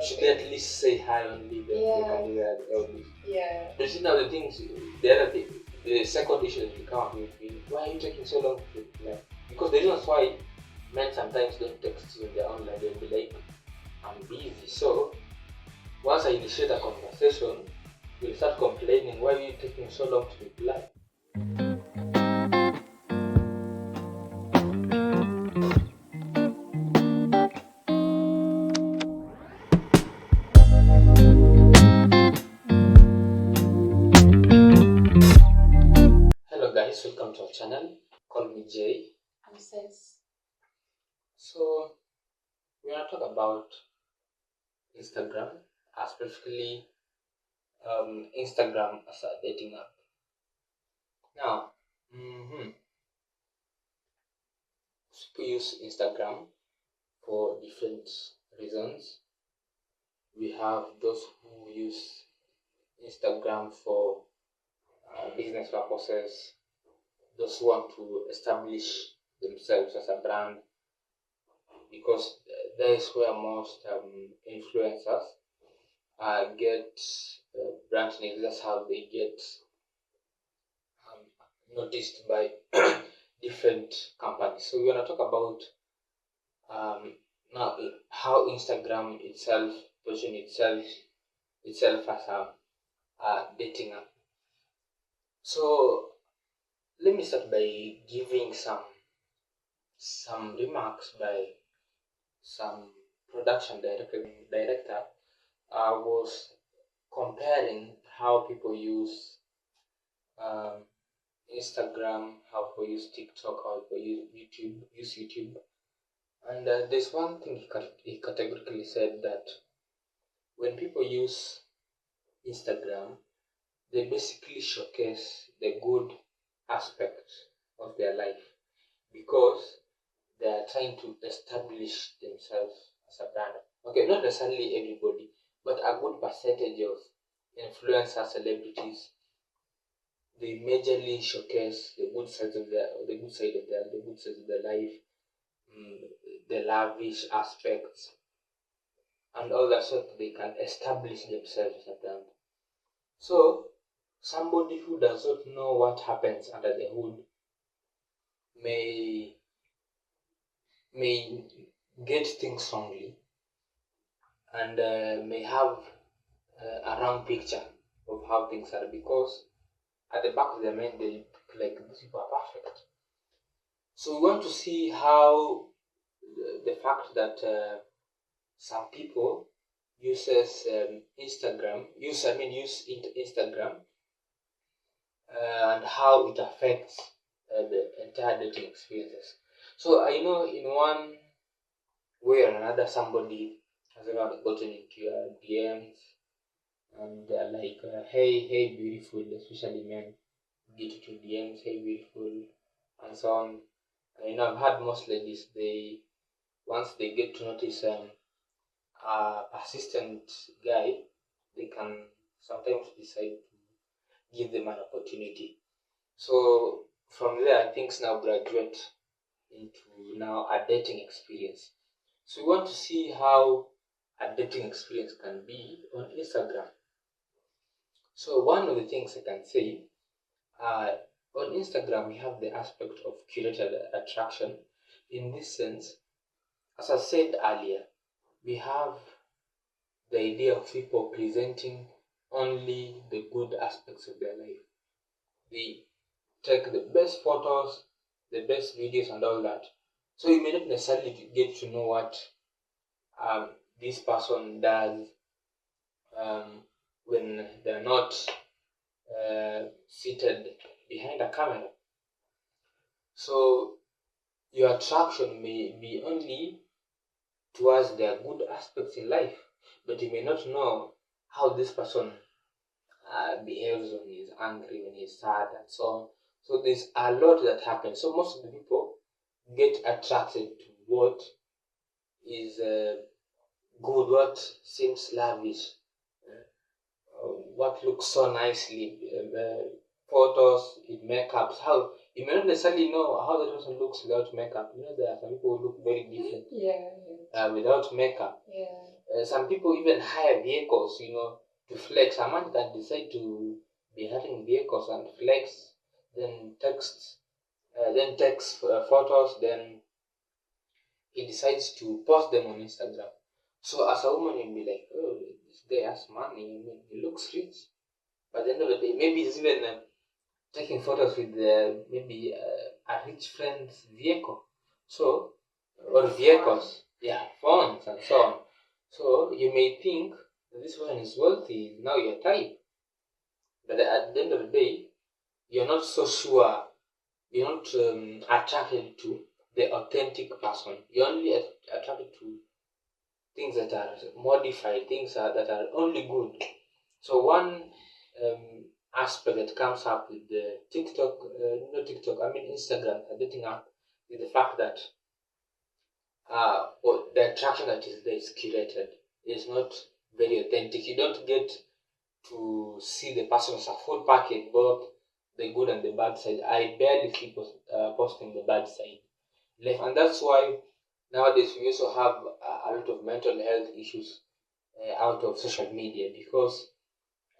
should they at least say hi only? Then they can do that only. Yeah. But you know the other thing, the second issue that will come up will be, why are you taking so long to reply? Because the reasons why men sometimes don't text you when they're online, they'll be like, I'm busy. So once I initiate a conversation, you'll start complaining, why are you taking so long to reply? Hello guys, welcome to our channel. Call me Jay. I'm Sense. So we're gonna talk about Instagram, specifically Instagram as a dating app. Now, people use Instagram for different reasons. We have those who use Instagram for business purposes, those who want to establish themselves as a brand, because that is where most influencers get brand names. That's how they get noticed by different companies. So we're gonna talk about now how Instagram itself position itself as a dating app. So let me start by giving some remarks by some production director. Was comparing how people use Instagram, how people use TikTok, how people use YouTube. And there's one thing he categorically said, that when people use Instagram, they basically showcase the good aspects of their life, because they are trying to establish themselves as a brand. Okay, not necessarily everybody, but a good percentage of influencers, celebrities, they majorly showcase the good side of their life, the lavish aspects, and all that, so that they can establish themselves as a brand. So somebody who does not know what happens under the hood may get things wrongly, and may have a wrong picture of how things are, because at the back of their mind they look like these people are perfect. So we want to see how the fact that some people use Instagram and how it affects the entire dating experiences. So I know in one way or another, somebody has ever gotten into your DMs and they're like, hey, beautiful, especially men get into DMs, hey, beautiful, and so on. And, I've had most ladies, they once they get to notice a persistent guy, they can sometimes decide to give them an opportunity. So from there, things now graduate into now a dating experience. So we want to see how a dating experience can be on Instagram. So one of the things I can say, on Instagram we have the aspect of curated attraction. In this sense, as I said earlier, we have the idea of people presenting only the good aspects of their life. They take the best photos, the best videos, and all that. So you may not necessarily get to know what this person does when they're not seated behind a camera. So your attraction may be only towards their good aspects in life, but you may not know how this person behaves when he's angry, when he's sad, and so on. So there's a lot that happens. So most of the people get attracted to what is good, what seems lavish, what looks so nicely, photos, makeups. How you may not necessarily know how the person looks without makeup. There are some people who look very different. Yeah. Without makeup. Yeah. Some people even hire vehicles, to flex. A man can decide to be having vehicles and flex, then takes photos, then he decides to post them on Instagram. So as a woman, you'll be like, oh, this guy has money. I mean, he looks rich. But at the end of the day, maybe he's even taking photos with maybe a rich friend's vehicle. So, or vehicles, yeah, phones and so on. So you may think that this person is wealthy, now your type. But at the end of the day, you're not so sure, you're not attracted to the authentic person. You're only attracted to things that are modified, things that are only good. So one aspect that comes up with the TikTok, not TikTok, I mean Instagram, dating app, is the fact that the attraction that is there is curated. It's not very authentic. You don't get to see the person as a full package, both the good and the bad side. I barely see posting the bad side. And that's why nowadays we also have a lot of mental health issues out of social media, because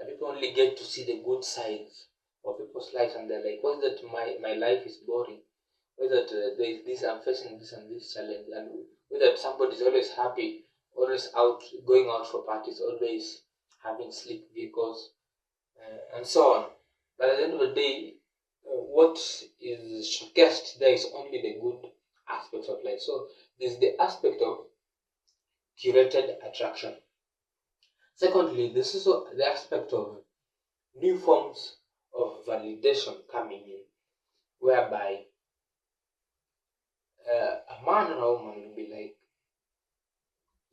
people only get to see the good sides of people's lives, and they're like, what's that? My life is boring. Whether there is this, I'm facing this and this challenge, and whether somebody's always happy, always out, going out for parties, always having sleek vehicles, and so on. But at the end of the day, what is showcased there is only the good aspects of life. So there's the aspect of curated attraction. Secondly, this is also the aspect of new forms of validation coming in, whereby a man or a woman will be like,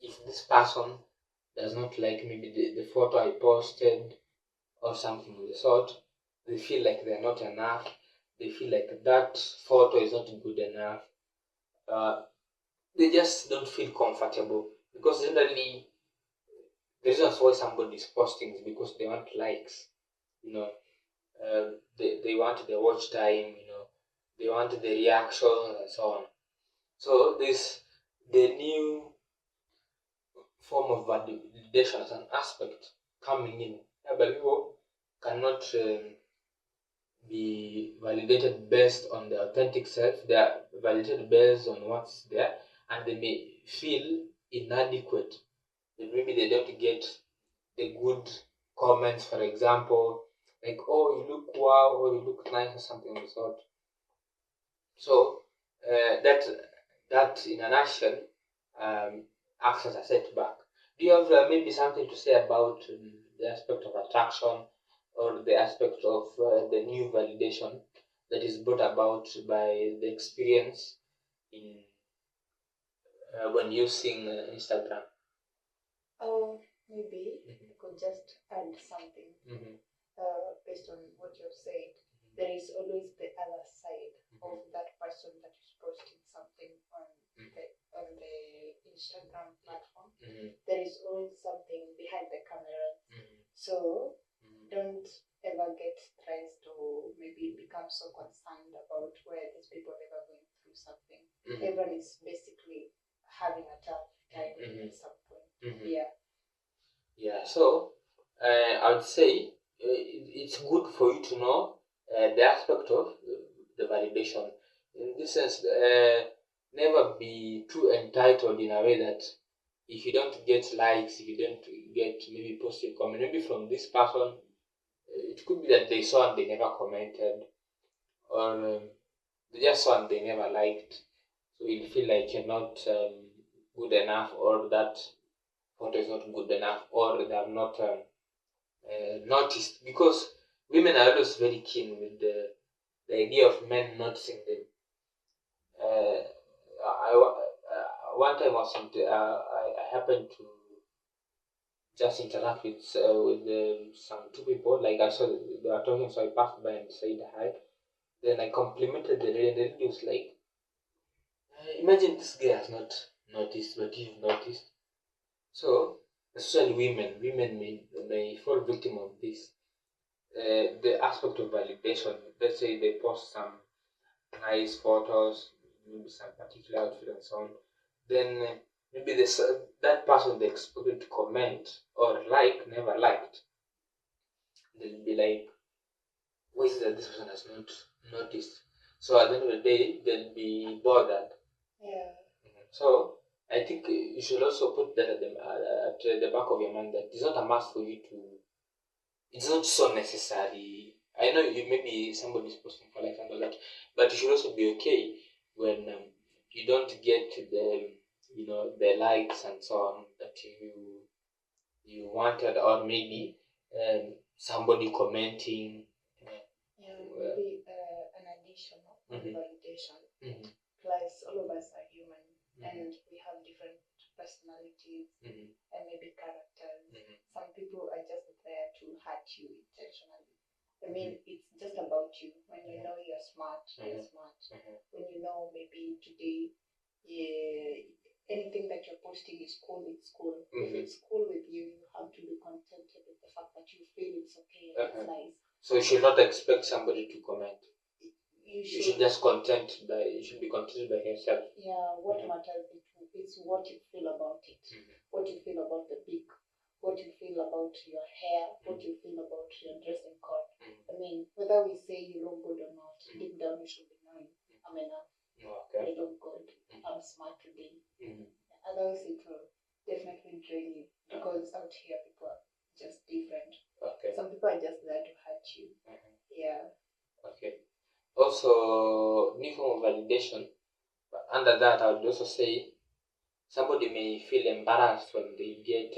if this person does not like maybe the photo I posted or something of the sort, they feel like they're not enough. They feel like that photo is not good enough. They just don't feel comfortable, because generally the reasons why somebody is posting is because they want likes. You know, they want the watch time. They want the reactions and so on. So this the new form of validation as an aspect coming in, but people cannot be validated based on the authentic self. They are validated based on what's there, and they may feel inadequate. Maybe they don't get the good comments, for example, like, oh, you look wow, or you look nice, or something of the sort. So that in a nutshell acts as a setback. Do you have maybe something to say about the aspect of attraction, or the aspect of the new validation that is brought about by the experience in when using Instagram? Oh, maybe Mhm. I could just add something Mhm. based on what you've said. There is always the other side of that person that is posting something on the Instagram platform. There is always something behind the camera. So don't ever get stressed or maybe become so concerned about where these people are ever going through something. Everyone is basically having a tough time at some point. Yeah, so I would say it's good for you to know the aspect of the validation. In this sense, never be too entitled in a way that if you don't get likes, if you don't get maybe positive comment, maybe from this person, it could be that they saw and they never commented, or they just saw and they never liked. So you feel like you're not good enough, or that photo is not good enough, or they have not noticed, because women are always very keen with the idea of men noticing them. One time I happened to just interact with some two people. Like I saw they were talking, so I passed by and said hi. Then I complimented the lady, and the lady was like, "Imagine this guy has not noticed, but you've noticed." So, especially women may fall victim of this. The aspect of validation. Let's say they post some nice photos, maybe some particular outfit and so on. Then maybe this that person they expected to comment or like never liked. They'll be like, why is it that this person has not noticed? So at the end of the day, they'll be bothered. Yeah. So I think you should also put that at the back of your mind that it's not a must for you to. It's not so necessary. I know you maybe somebody's posting for likes and all that, but you should also be okay when you don't get the likes and so on that you wanted, or maybe somebody commenting. Yeah, maybe an addition of validation. Plus, all of us are human, and we have different personalities and maybe characters. Some people are just there to hurt you intentionally. I mean, it's just about you. When you know you're smart, you're smart. When you know maybe today, anything that you're posting is cool, it's cool. If it's cool with you, you have to be contented with the fact that you feel it's okay and it's nice. So you should not expect somebody to comment. You should just you should be contented by yourself. Yeah, what matters is what you feel about it. What you feel about the beak, what you feel about your hair, what you feel about your dressing code. I mean, whether we say you look good or not, deep down you should be knowing, I'm enough. I look good. I'm smart today. Otherwise it will definitely drain you, because out here people are just different. Some people are just there to hurt you. Yeah. Also, new form of validation. But under that, I would also say somebody may feel embarrassed when they get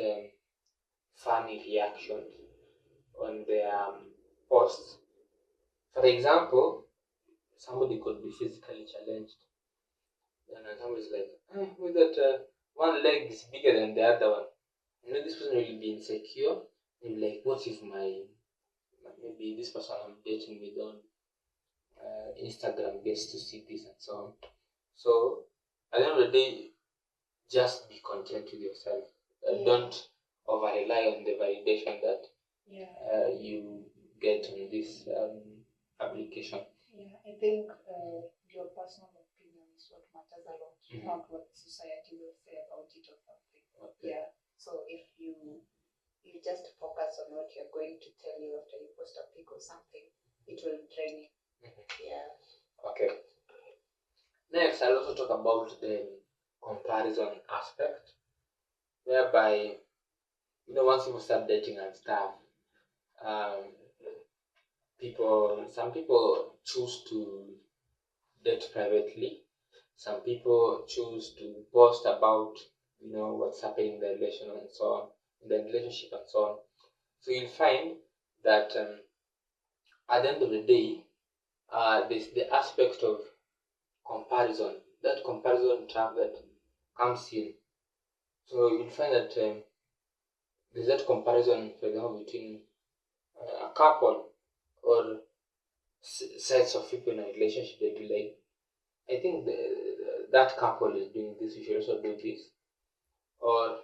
funny reactions on their posts. For example, somebody could be physically challenged, and somebody's like, with that one leg is bigger than the other one. This person will be insecure. And like, what if maybe this person I'm dating with on Instagram gets to see this and so on. So at the end of the day, just be content with yourself. Don't over rely on the validation that you get on this application. Yeah, I think your personal opinion is what matters a lot, not what society will say about it or something. Yeah. So if you just focus on what you're going to tell you after you post a pic or something, it will drain you. Yeah. Okay. Next, I'll also talk about the comparison aspect, whereby once people start dating and stuff, some people choose to date privately. Some people choose to post about what's happening in the relation and so on, in the relationship and so on. So you'll find that at the end of the day, there's the aspect of comparison. That comparison trap that comes in. So you'll find that there's that comparison, for example, between a couple or sets of people in a relationship. They'll be like, I think that couple is doing this, you should also do this, or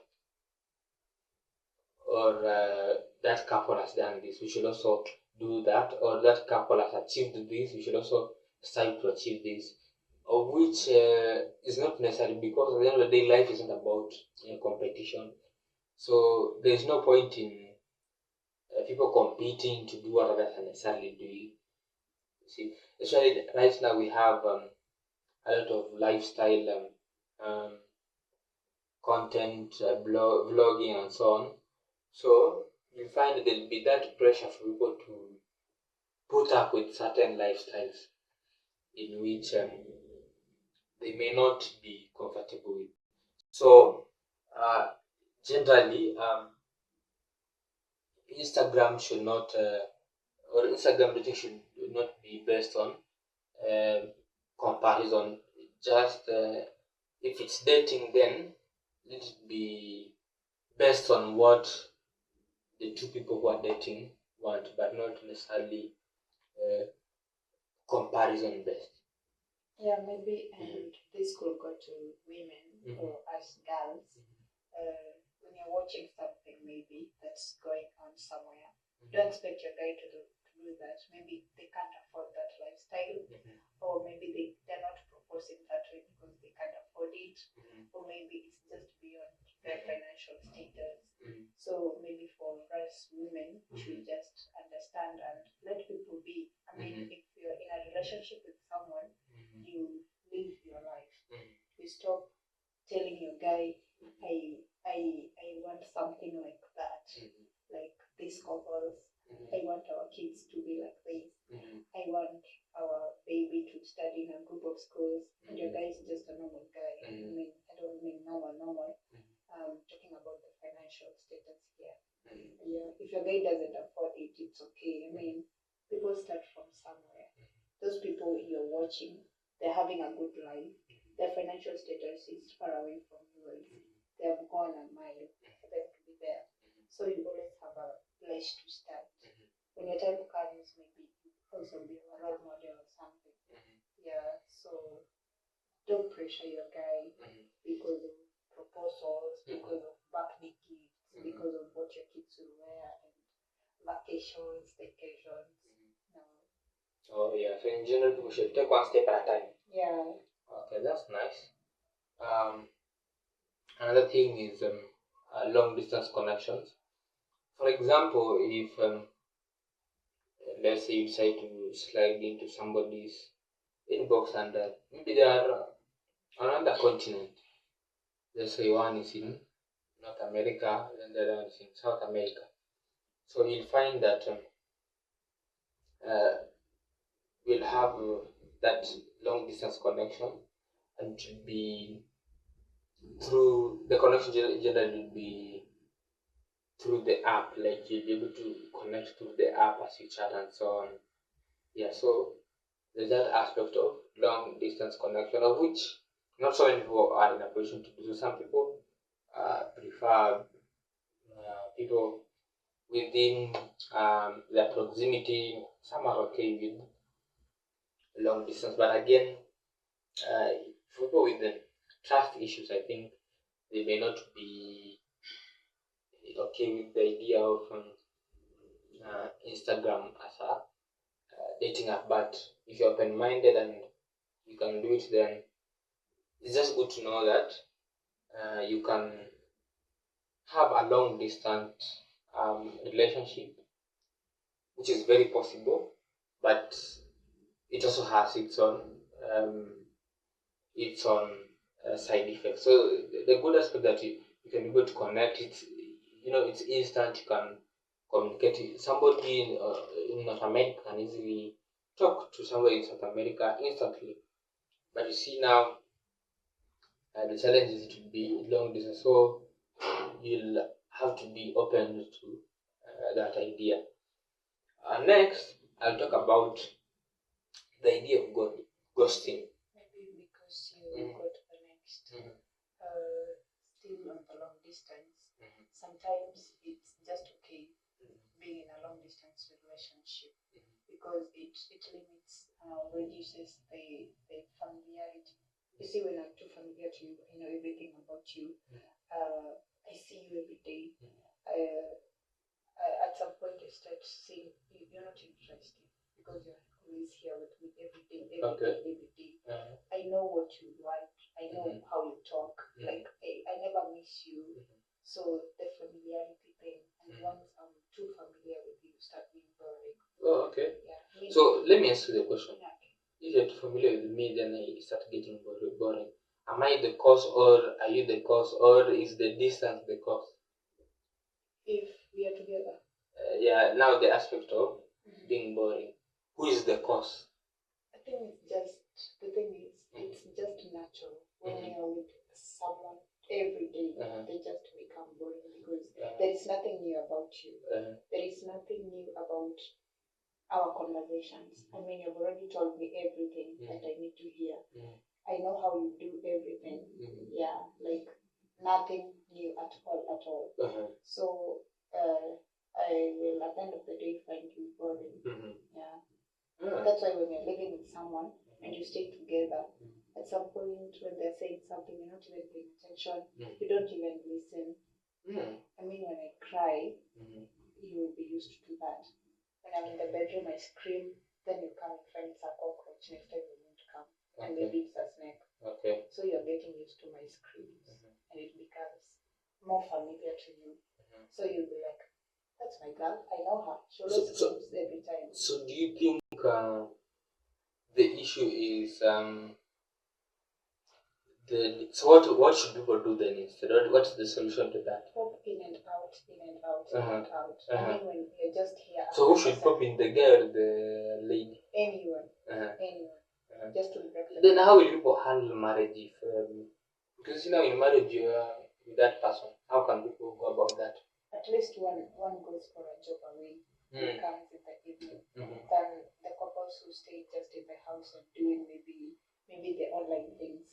that couple has done this, we should also do that, or that couple has achieved this, we should also strive to achieve this, of which is not necessary, because at the end of the day, life isn't about competition. So there's no point in people competing to do what others are necessarily doing. See, especially right now we have a lot of lifestyle content, vlogging, and so on. So you find that there'll be that pressure for people to put up with certain lifestyles in which they may not be comfortable with. So generally, Instagram should not, or Instagram dating should not be based on comparison. Just if it's dating, then let it be based on what the two people who are dating want, but not necessarily comparison based. Yeah, maybe, and this could go to women or us girls. When you're watching something maybe that's going on somewhere, don't expect your guy to do that. Maybe they can't afford that lifestyle, or maybe they're not proposing that way because they can't afford it, or maybe it's just beyond their financial status. So maybe for us women, we should just understand and let people be. I mean, if you're in a relationship with someone, you live your life. You stop telling your guy, I want something like that, like these couples. I want our kids to be like this. I want our baby to study in a group of schools, and your guy is just a normal guy. I mean, I don't mean normal. Talking about the financial status here. Yeah, if your guy doesn't afford it, it's okay. I mean, people start from somewhere. Those people you're watching, they're having a good life. Their financial status is far away from yours. They have gone a mile for them to be there. So you always have a place to start. When your time comes, maybe you also be a role model or something. Yeah, so don't pressure your guy because of proposals, because of birthday gifts, because of what your kids will wear and vacations, staycations. No. Oh yeah, so in general, people should take one step at a time. Yeah. Okay, that's nice. Another thing is long distance connections. For example, if let's say you decide to slide into somebody's inbox and maybe they are on another continent. Let's say one is in North America and the other one is in South America. So you'll find that we'll have that long distance connection, and it will be through the connection generally will be through the app, like you'll be able to connect through the app as you chat and so on. Yeah, so there's that aspect of long distance connection, of which not so many people are in a position to do. So some people prefer people within their proximity. Some are okay with long distance, but again, for people with the trust issues, I think they may not be okay with the idea of Instagram as a dating app. But if you're open-minded and you can do it, then it's just good to know that you can have a long distance relationship, which is very possible, but it also has its own side effects. So the good aspect that you can be able to connect, it's instant. You can communicate. Somebody in North America can easily talk to somebody in South America instantly. But you see now, the challenge is to be long distance. So you'll have to be open to that idea. Next, I'll talk about the idea of ghosting. Maybe because you got the next. Still on the long distance, sometimes it's just okay being in a long distance relationship because it limits, reduces the familiarity. You see, when I'm too familiar to you, I know everything about you. I see you every day. At some point, I start seeing you're not interested because you're always here with me every day, every day. I know what you want. I know how you talk. Like I never miss you. So the familiarity thing, and once I'm too familiar with you, start being boring. Oh, okay. Yeah. So let me ask you the question. Okay. If you're too familiar with me, then I start getting boring. Am I the cause, or are you the cause, or is the distance the cause? If we are together. Yeah. Now the aspect of being boring. Who is the cause? I think it's just the thing is it's just natural when you're with someone every day. They just become boring because there is nothing new about you. There is nothing new about our conversations. I mean, you've already told me everything that I need to hear. I know how you do everything. Yeah, like nothing new at all. So I will at the end of the day find you boring. Yeah. That's why when you're living with someone and you stay together, at some point when they're saying something, you're not even paying attention. You don't even listen. I mean, when I cry, you will be used to that. When I'm in the bedroom, I scream, then you come and find it's a cockroach. Next time you won't come. and maybe it's a snack. Okay. So you're getting used to my screams, and it becomes more familiar to you. So you'll be like, that's my girl, I know her. She always screams every time. So do you think the issue is so what should people do then instead? What's the solution to that? Pop in and out, in and out, in and out. I mean, when you're just here. So who should pop in, the guy or the lady? Anyone. Anyone. Just to break the Then how will people handle marriage if because in marriage you're with that person? How can people go about that? At least one goes for a job away. He comes in the evening. Then the couples who stay just in the house and doing maybe the online things.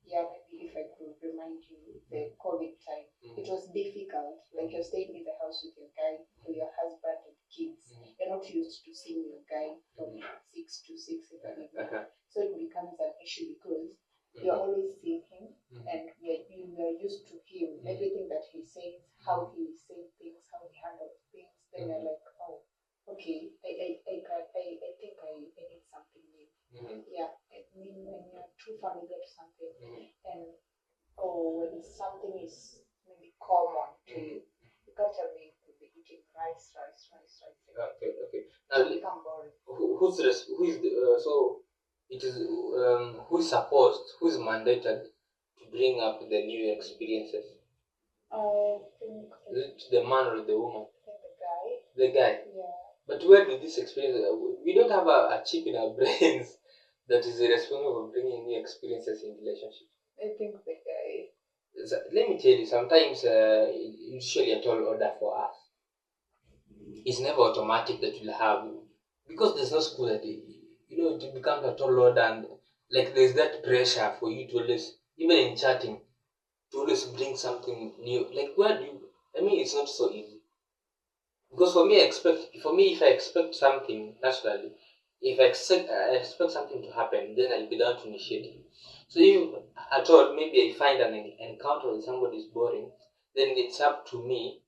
Yeah, maybe if I could remind you, the COVID time, it was difficult. Like you're staying in the house with your guy, with your husband and kids. You're not used to seeing your guy from 6 to 6 in the evening. So it becomes an issue because you're always seeing him and you are used to him, everything that he says, how he says things, how he handles things. Then you're like, oh, okay, I think I need something new. Yeah, I mean when you're too familiar to something and when something is maybe common to you, you can't tell me you could be eating rice. Okay. It will become boring. Who is the so it is who is mandated to bring up the new experiences? Is it the man or the woman? The guy. Yeah. But where do these experiences? We don't have a chip in our brains that is responsible for bringing new experiences in relationships. I think the guy. So, let me tell you, sometimes usually a tall order for us. It's never automatic that you'll have, because there's no school that it becomes a tall order, and like there's that pressure for you to always, even in chatting, to always bring something new. Like it's not so easy. Because for me, if I expect something naturally, if I expect something to happen, then I'll be down to initiate it. So if at all maybe I find an encounter with somebody is boring, then it's up to me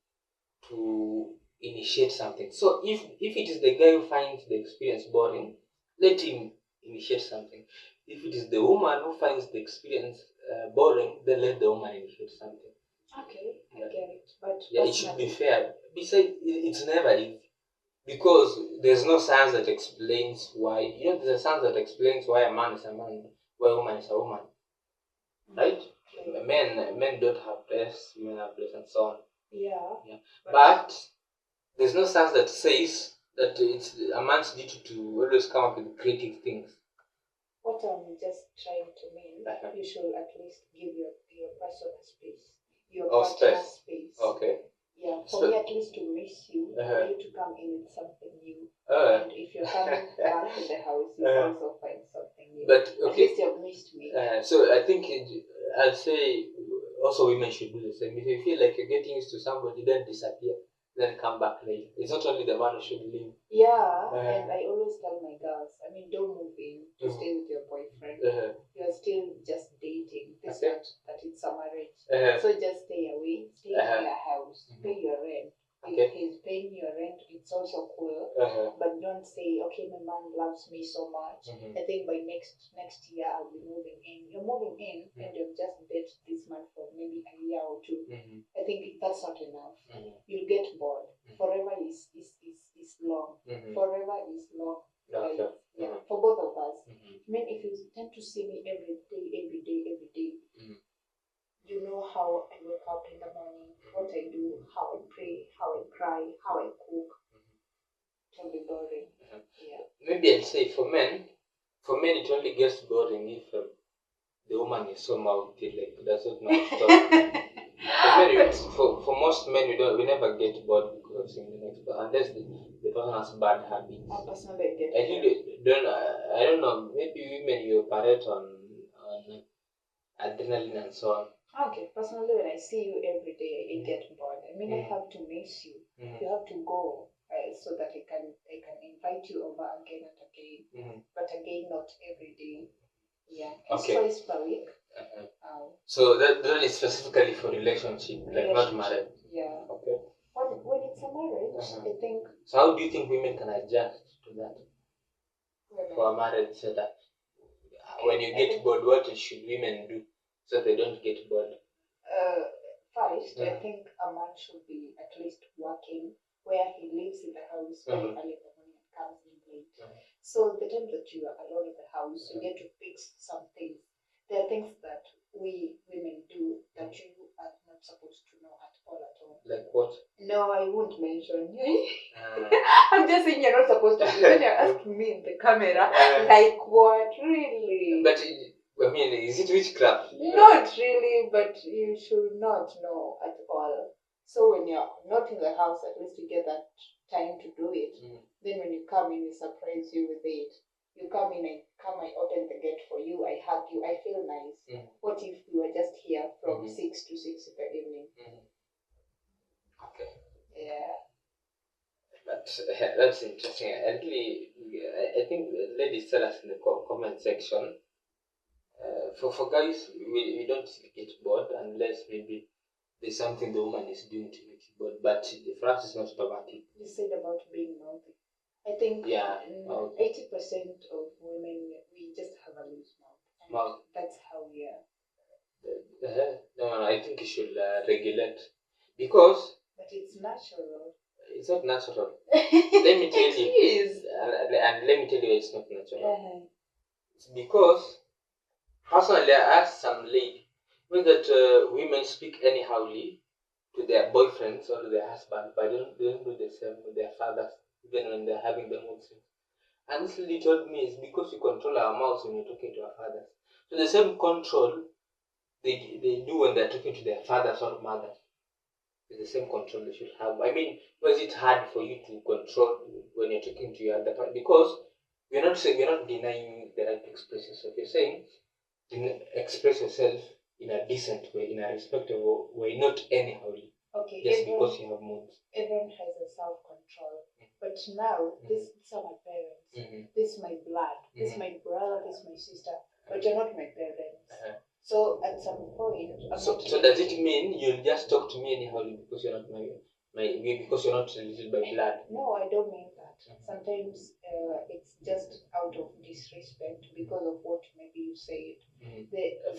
to initiate something. So if it is the guy who finds the experience boring, let him initiate something. If it is the woman who finds the experience boring, then let the woman initiate something. Okay, I get it. But it should be fair. Besides, it's never easy. Because there's no science that explains why. There's a science that explains why a man is a man, why a woman is a woman. Right? Men don't have breasts, women have breasts, and so on. Yeah. But there's no science that says that it's a man's duty to always come up with creative things. What I'm just trying to mean, you should at least give your person a space. Your partner space. Okay. Yeah, for me at least to miss you, for you to come in with something new. And if you're coming back to the house, you also find something new. But okay. At least you've missed me. So I think I'd say also women should do the same. If you feel like you're getting used to somebody, then disappear. Then come back later. It's not only the one who should leave. Yeah, and I always tell my girls, don't move in to stay with your boyfriend. You're still just dating. This not that it's a marriage. So just stay away, stay in your house, pay your rent. If he's paying your rent, it's also cool. But don't say, okay, my man loves me so much. I think by next year I'll be moving in. You're moving in and you've just dated this man for maybe a year or two. I think that's not enough. You'll get bored. Forever is long. Forever is long. Yeah, for both of us. I mean, if you tend to see me every day, you know how I wake up in the morning, what I do, how I pray, how I cry, how I cook. It will be boring. Yeah. Maybe I'll say for men it only gets boring if the woman is so mouthy, like does not know how to talk. For most men, we never get bored because of seeing the next person, unless the person has bad habits. I personally get I don't know, maybe women you operate on adrenaline and so on. Okay, personally when I see you every day, I get bored. I mean, I have to miss you. You have to go so that I can invite you over again and again. But again, not every day. Yeah, twice per week. So that is specifically for relationship, like not marriage. Yeah. Okay. When it's a marriage, I think. So how do you think women can adjust to that? Women. For a marriage setup? when you get bored, what should women do so they don't get bored? First, I think a man should be at least working where he lives in the house very early in the morning and comes in late. So the time that you are alone in the house, you get to fix some things. There are things that we women do that you are not supposed to know at all. Like what? No, I won't mention. I'm just saying you're not supposed to. When you're asking me in the camera, like what? Really? But I mean, is it witchcraft? Not really, but you should not know at all. So when you're not in the house, at least you get that time to do it. Then when you come in, we surprise you with it. You come in, I open the gate for you, I hug you, I feel nice. What if you were just here from 6 to 6 in the evening? Okay. Yeah. But that's interesting. I think ladies tell us in the comment section. For guys, we don't get bored unless maybe there's something the woman is doing to make you bored. But for us, it's not automatic. You said about being mouthy. I think 80% of women, we just have a loose mouth. That's how we are. No, I think you should regulate. Because... But it's natural. It's not natural. Let me tell you. It is. And let me tell you it's not natural. It's because... Personally, I asked some lady when that women speak anyhowly to their boyfriends or to their husband, but they don't do the same with their fathers, even when they're having the mood swings. And this lady told me it's because we control our mouths when we're talking to our fathers. So the same control they do when they're talking to their fathers or mothers. It's the same control they should have. I mean, was it hard for you to control when you're talking to your other partner? Because we're not denying the right to express yourself. You're saying express yourself in a decent way, in a respectable way, not anyhowly. Okay. Just because you have moods. Everyone has a self-control. But now, these are my parents. This is my blood. This is my brother. This is my sister. But you're not my parents. So at some point, so does it mean you'll just talk to me anyhowly because you're not because you're not related by blood? No, I don't mean that. Sometimes it's just out of disrespect because of what maybe you said.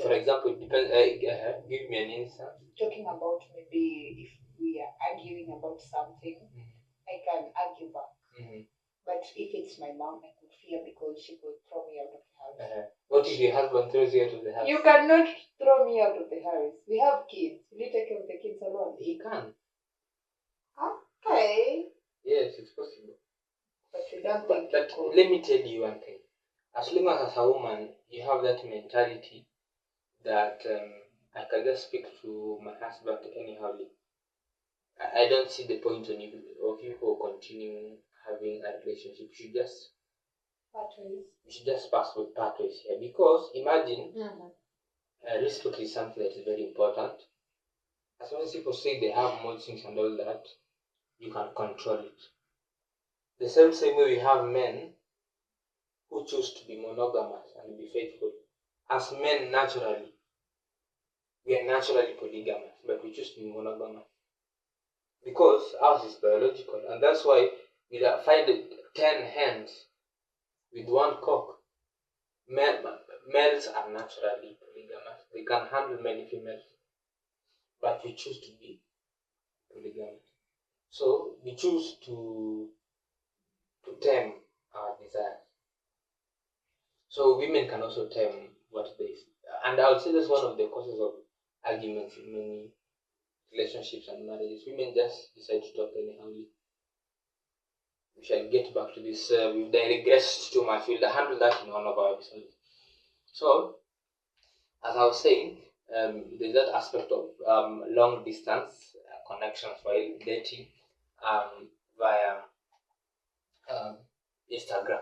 For example, it depends. Give me an instance. Talking about maybe if we are arguing about something, I can argue back. But if it's my mom, I could fear because she could throw me out of the house. What if your husband throws you out of the house? You cannot throw me out of the house. We have kids. Will you take care of the kids alone? He can. Okay. Yes, it's possible. But you don't think But let me tell you one thing. As long as a woman, you have that mentality that I can just speak to my husband anyhowly. I don't see the point of you continuing having a relationship. You should just pass with pathways here. Because imagine, respect is something that is very important. As long as people say they have mood swings and all that, you can control it. The same way we have men who choose to be monogamous and be faithful. As men, naturally, we are naturally polygamous, but we choose to be monogamous. Because ours is biological, and that's why we find 10 hens with one cock. Males are naturally polygamous. They can handle many females, but we choose to be polygamous. So we choose to tame our desires. So women can also tame what they see. And I would say that's one of the causes of arguments in many relationships and marriages. Women just decide to talk anyhowly. We shall get back to this. We've digressed too much. We'll handle that in one of our episodes. So, as I was saying, there's that aspect of long distance connections while dating via Instagram.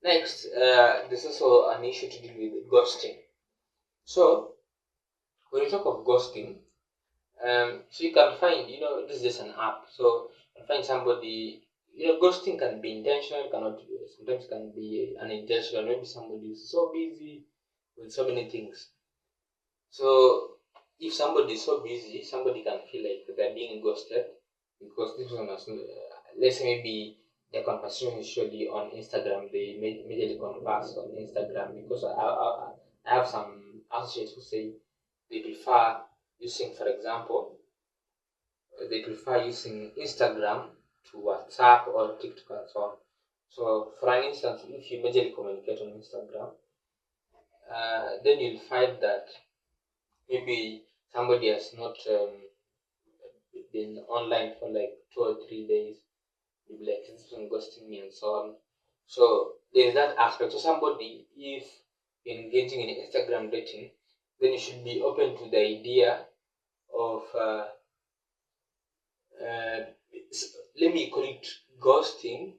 Next, there's also an issue to deal with ghosting. So, when you talk of ghosting, so you can find, this is just an app. So, you can find somebody, ghosting can be intentional, sometimes can be unintentional. Maybe somebody is so busy with so many things. So, if somebody is so busy, somebody can feel like they're being ghosted because this one has, let's say maybe their conversation usually on Instagram. They immediately converse on Instagram because I have some associates who say they prefer using, for example, they prefer using Instagram to WhatsApp or TikTok and so on. So, for an instance, if you majorly communicate on Instagram, then you'll find that maybe somebody has not been online for like 2 or 3 days. You'll be like, this one ghosting me and so on. So there's that aspect. So somebody, if engaging in Instagram dating, then you should be open to the idea of let me call it ghosting,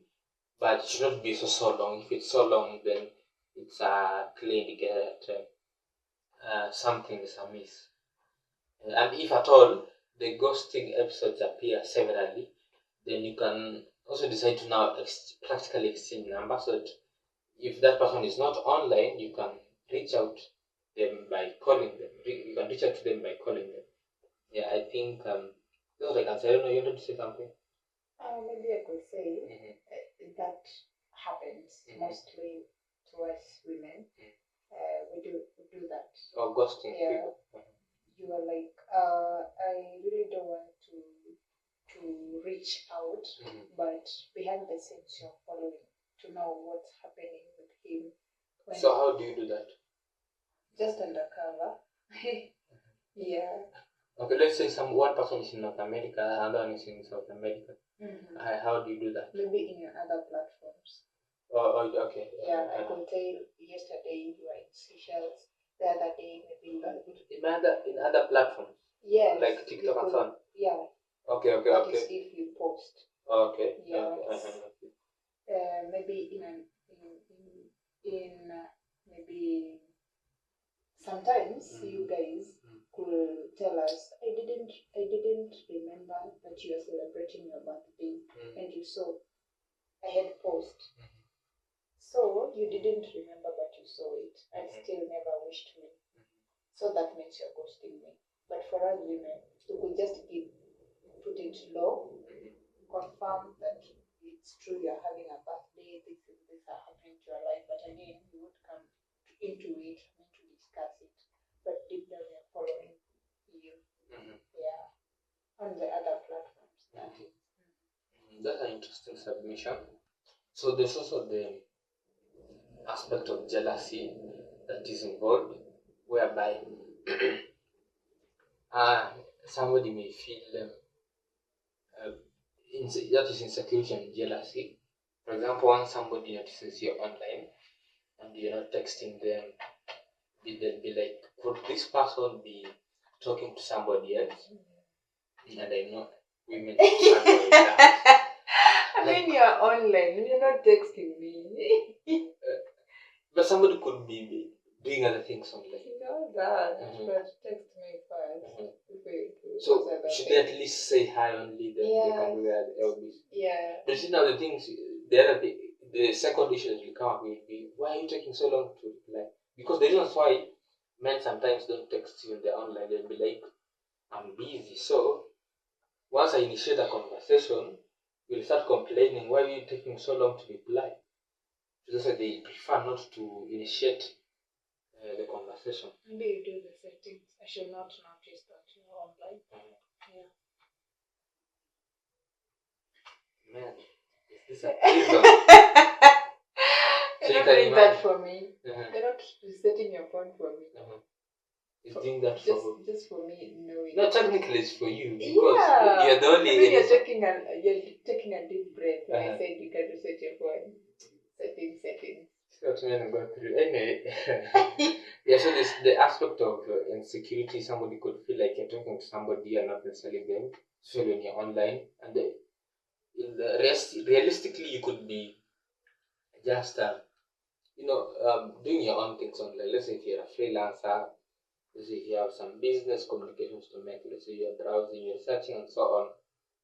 but it should not be so long. If it's so long, then it's a clear indicator that something is amiss. And if at all the ghosting episodes appear severally, then you can also decide to now practically exchange numbers, so that if that person is not online, you can reach out them by calling them. You can reach out to them by calling them. Yeah, I think that's what I can say. I don't know, you wanted to say something? Maybe I could say that happens mostly to us women. We do that. Or ghosting Yeah. people. You are like, I really don't want to reach out, but behind the scenes you're following to know what's happening with him. So how do you do that? Just undercover. Yeah. Okay, let's say one person is in North America, another one is in South America. How do you do that? Maybe in your other platforms. Oh, okay. Yeah, I could tell yesterday you were in Seychelles, the other day maybe in other platforms. Yes. Like TikTok and so on. Yeah. Okay. That is if you post. Okay. Yes. Okay. Maybe maybe sometimes you guys could tell us, I didn't remember that you are celebrating your birthday, and you saw I had post. So you didn't remember, but you saw it and still never wished me. So that means you're ghosting me. But for us women, you could just put it low, confirm that it's true you're having a birthday, this and this are happening to your life, but again, you would come into it, to discuss it. But deep down, you're following you. Yeah. On the other platforms. That's an interesting submission. So there's also the aspect of jealousy that is involved, whereby somebody may feel that is insecurity and jealousy. For example, when somebody notices you're online and you're not texting them, they'll be like, could this person be talking to somebody else? And I know women struggle with that. I mean, you're online, you're not texting me. But somebody could be doing other things online. You know that, but text me first. So should they at least say hi only, then they can do their LBs? Yeah. But you know the things, the second issue that will come up will be, why are you taking so long to reply? Because the reasons why men sometimes don't text you when they're online, they'll be like, I'm busy. So once I initiate a conversation, you'll start complaining, why are you taking so long to reply? So that's why they prefer not to initiate the conversation. Maybe you do the settings. I should not notice that you're online. Yeah. Man, is this a prison? You're not doing that for me. You're not resetting your phone for me. It's doing that for just for me knowing. No, technically it's for you because you're the only. I mean, you're taking a deep breath when I said you can reset your phone. Settings. That's when I go through. Anyway, yeah. So this the aspect of insecurity. Somebody could feel like you're talking to somebody you're not necessarily them. So when you're online, and in the rest, realistically, you could be just doing your own things online. Let's say if you're a freelancer. Let's say if you have some business communications to make, let's say you're browsing, you're searching and so on.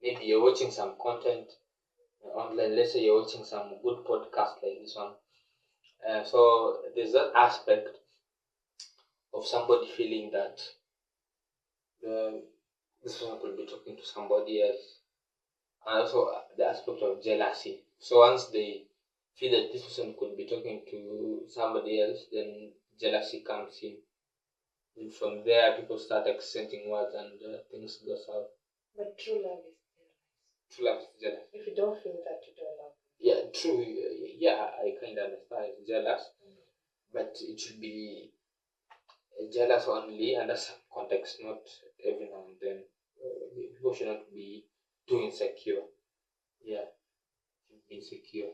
Maybe you're watching some content online, let's say you're watching some good podcast like this one. So there's that aspect of somebody feeling that this person could be talking to somebody else. And also the aspect of jealousy. So once they feel that this person could be talking to somebody else, then jealousy comes in. And from there, people start exchanging words and things go south. But true love is jealous. True love is jealous. If you don't feel that, you don't love. Yeah, true. Yeah, I kind of understand it's jealous, but it should be jealous only under some context, not every now and then. People should not be too insecure. Yeah, be insecure.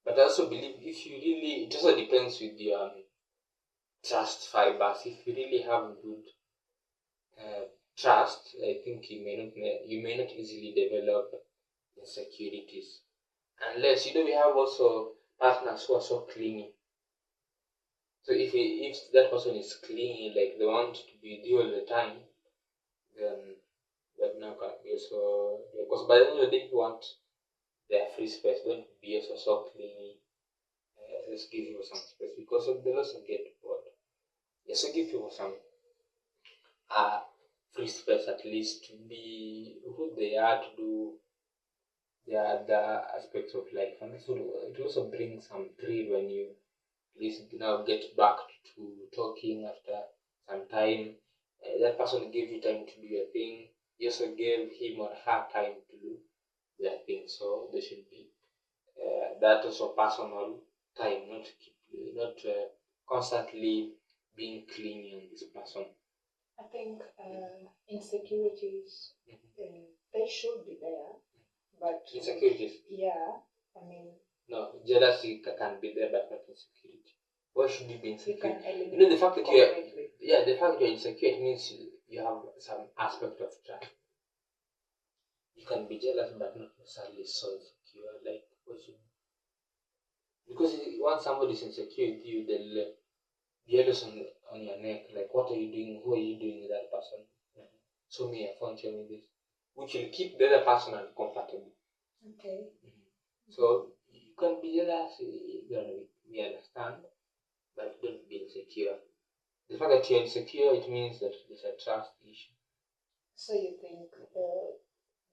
But I also believe if you really, it also depends with your trust fibers. If you really have good trust, I think you may not easily develop insecurities, unless we have also partners who are so clingy. So if that person is clingy, like they want to be with you all the time, then that now can be also, because by the end of the day, you want their free space. Don't be also so clingy. Just give you some space, because they'll also get bored. Yeah, so give people some free space, at least, to be who they are, to do their other aspects of life, and it will also bring some thrill when you at least now get back to talking after some time. That person gave you time to do your thing. You also gave him or her time to do their thing. So there should be that also personal time, not constantly being clingy on this person. I think insecurities, they should be there, but Insecurities. Yeah, I mean. No, jealousy can be there, but not insecurity. Why should you be insecure? You can eliminate The fact that the fact that you're insecure, it means you have some aspect of trust. You can be jealous, but not necessarily so insecure. Like, what should? Because once somebody is insecure with you, they'll be always on your neck. Like, what are you doing? Who are you doing with that person? So me, I found you with this, which will keep the other person uncomfortable. Okay. So you can be jealous, we understand, but don't be insecure. The fact that you're insecure, it means that there's a trust issue. So you think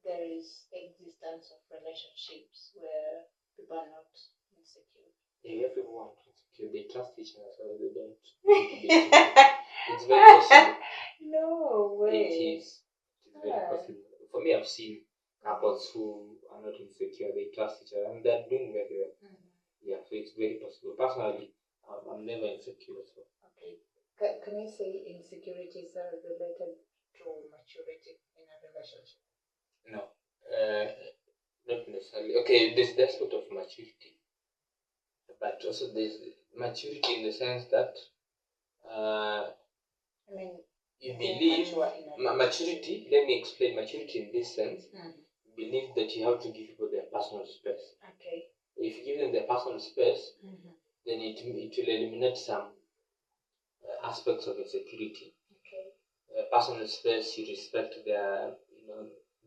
there is existence of relationships where people are not insecure? Yeah, everyone is insecure. They trust each other, so they don't need to be insecure. It's very possible. No way. It is. It's very possible. For me, I've seen couples who are not insecure. They trust each other, and they're doing very well. Yeah, so it's very possible. Personally, I'm never insecure. So. Okay. Can you say insecurities are related to maturity in a relationship? No, not necessarily. Okay, there's the aspect of maturity, but also there's maturity in the sense that you believe maturity. Let me explain maturity in this sense. Believe that you have to give people their personal space. Okay. If you give them their personal space, then it will eliminate some aspects of insecurity. Okay. Personal space, you respect their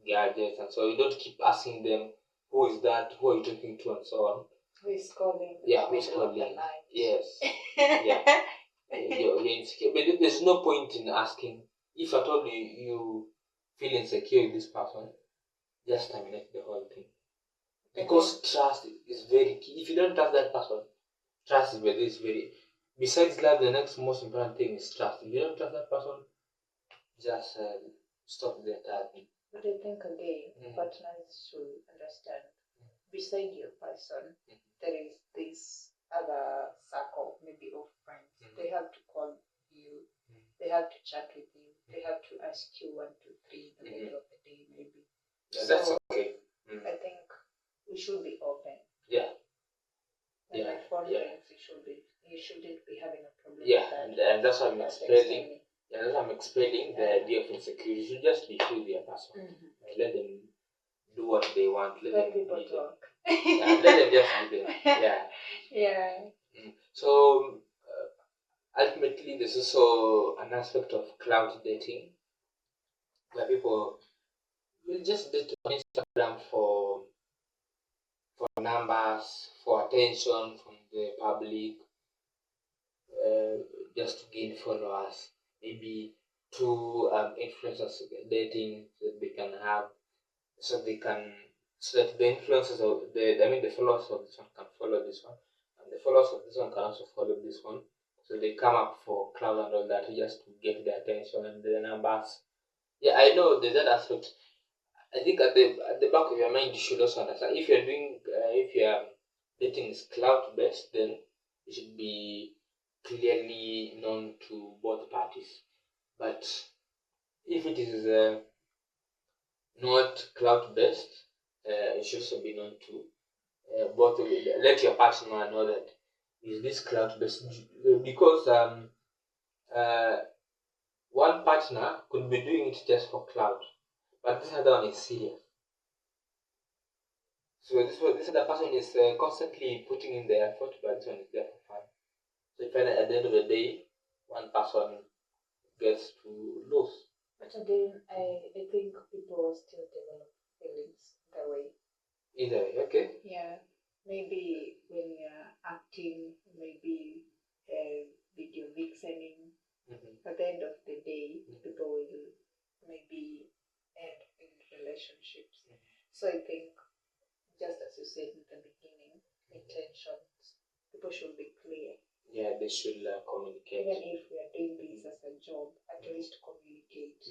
gadgets, and so you don't keep asking them who is that, who are you talking to, and so on. Who is calling? Yeah, who is calling? Yes. Yeah. You're insecure, but there's no point in asking. If at all you feel insecure with this person, just terminate the whole thing. Because trust is very key. If you don't trust that person, trust is very. Besides love, the next most important thing is trust. If you don't trust that person, just stop the entire thing. But I think again, partners should understand. Beside your person, there is this other circle, maybe of friends. They have to call you. They have to chat with you. They have to ask you 1, 2, 3 in the middle of the day, maybe. Yeah, so, that's okay. I think we should be open. Yeah. For friends, you shouldn't be having a problem. Yeah, with that. and that's what I'm explaining. Yeah, that's what I'm explaining. The idea of insecurity. You should just be true with your person. Let them do what they want. Let people talk. Yeah, let them just do them. Yeah. Yeah. So ultimately, there's also an aspect of cloud dating, where people will just date on Instagram for numbers, for attention from the public, just to gain followers. Maybe 2 influencers dating that they can have, so they can so that the influencers of the followers of this one can follow this one, and the followers of this one can also follow this one. So they come up for cloud and all that just to get their attention and the numbers. Yeah, I know there's that aspect. I think at the back of your mind you should also understand if you're doing if your dating is cloud based, then it should be clearly known to both parties. But if it is not cloud based, it should also be known to both of you. Let your partner know that is this cloud based, because one partner could be doing it just for cloud, but this other one is serious. So this other person is constantly putting in the effort, but this one is there for fun. So if at the end of the day, one person gets to lose. But again, I think people will still develop feelings that way. Either way, okay. Yeah, maybe when you're acting, maybe video vixening. At the end of the day, people will maybe end in relationships. So I think, just as you said in the beginning, intentions, people should be clear. Yeah, they should communicate. Even if we are doing this as a job, at least communicate.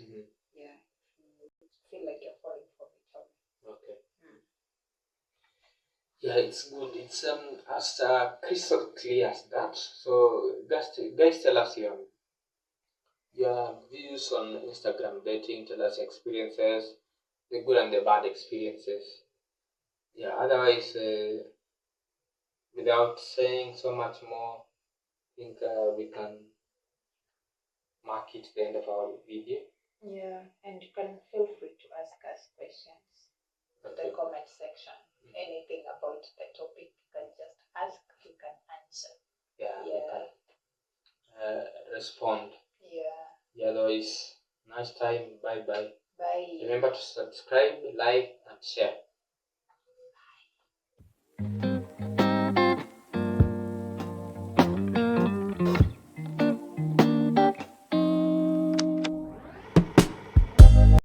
Yeah, you feel like you're falling for each other. Okay. Yeah, it's good. It's as crystal clear as that. So guys, tell us your views on Instagram dating. Tell us your experiences, the good and the bad experiences. Yeah. Otherwise, without saying so much more, I think we can mark it to the end of our video. Yeah, and you can feel free to ask us questions in the comment section. Anything about the topic, you can just ask, you can answer. Yeah. You can respond. Yeah. Otherwise, nice time. Bye. Bye. Remember to subscribe, like, and share.